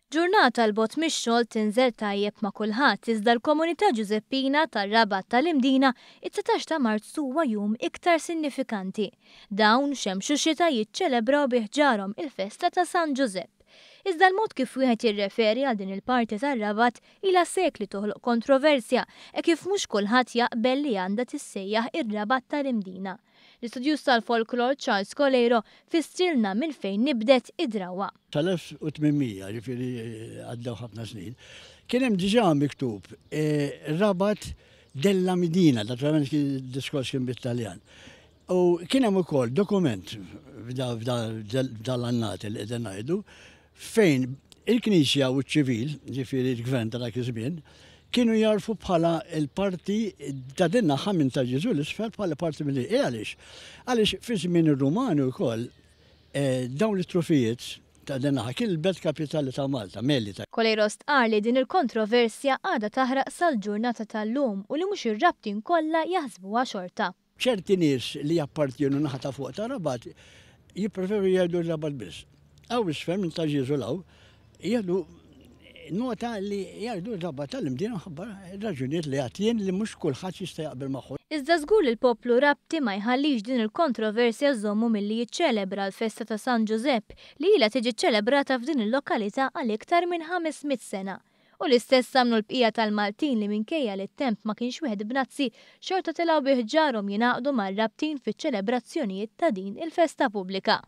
Ġurnata l-bot mix-xogħol tinżel tajjeb ma' kulħadd iżda l-komunità Ġuseppina tar-Rabat tal-Imdina it-19 ta' Marzu huwa jum iktar sinifikanti. Dawn xemxu xita jiċċelebraw bih ġarhom il-festa ta' San Giuseppe. Iżda l-mod kif wieħed jirreferi għal din il-parti tar-Rabat ilha sekli toħloq kontroversja kif mhux kulħadd jaqbel li għandha tissejjaħ ir-Rabat tal-Imdina. L-istudjus tal-folklor Charles Colero fistrilna minn fejn nibdet id-drawa. Tal-1800, ġifieri għaddew ħafna snin, kien hemm diġà miktub Rabat della Medina, naturalment diskors kien bit-Taljan. U kien hemm ukoll dokument f'dal-annat li qegħdin ngħidu fejn il-Knisja u ċ-ċivil, ġifieri l-Gvern ta' dak iż-żmien, kienu jarfu bħala il-parti ta' dinna ħamin ta' Ġesu l-isfel bħala parti mill għaliex. Għaliex fi żmien ir-Rumani wkoll dawn it-trofijiet ta' dinna kien il-belt kapitali ta' Malta, Melita. Colero stqar li din il-kontroversja għadha taħraq sal-ġurnata tal-lum u li mhux ir-rabtin kollha jaħsbuha xorta. ċerti nies li jappartjenu naħa ta' fuq ta' Rabat jippreferu jgħidu Rabat biss. Aw isfel minn ta' Ġesu law jgħidu nota li jgħidu Rabat tal-Imdina ħabbar raġunijiet li għatjen li mhux kulħadd jista' jaqbel magħhom. Iżda żgur li l-poplu Rabti ma jħallix din il-kontroversja żommu milli jiċċelebra l-festa ta' San Giuseppe li ilha tiġi ċċelebrata f'din il-lokalità għal iktar minn 500 sena. U l-istess samnu l-bqija tal-Maltin li minkejja li t-temp ma kienx wieħed b'nazzi xorta tilgħu bih ġarhom jingħaqdu mar-Rabtin fiċ-ċelebrazzjonijiet ta' din il-festa pubblika.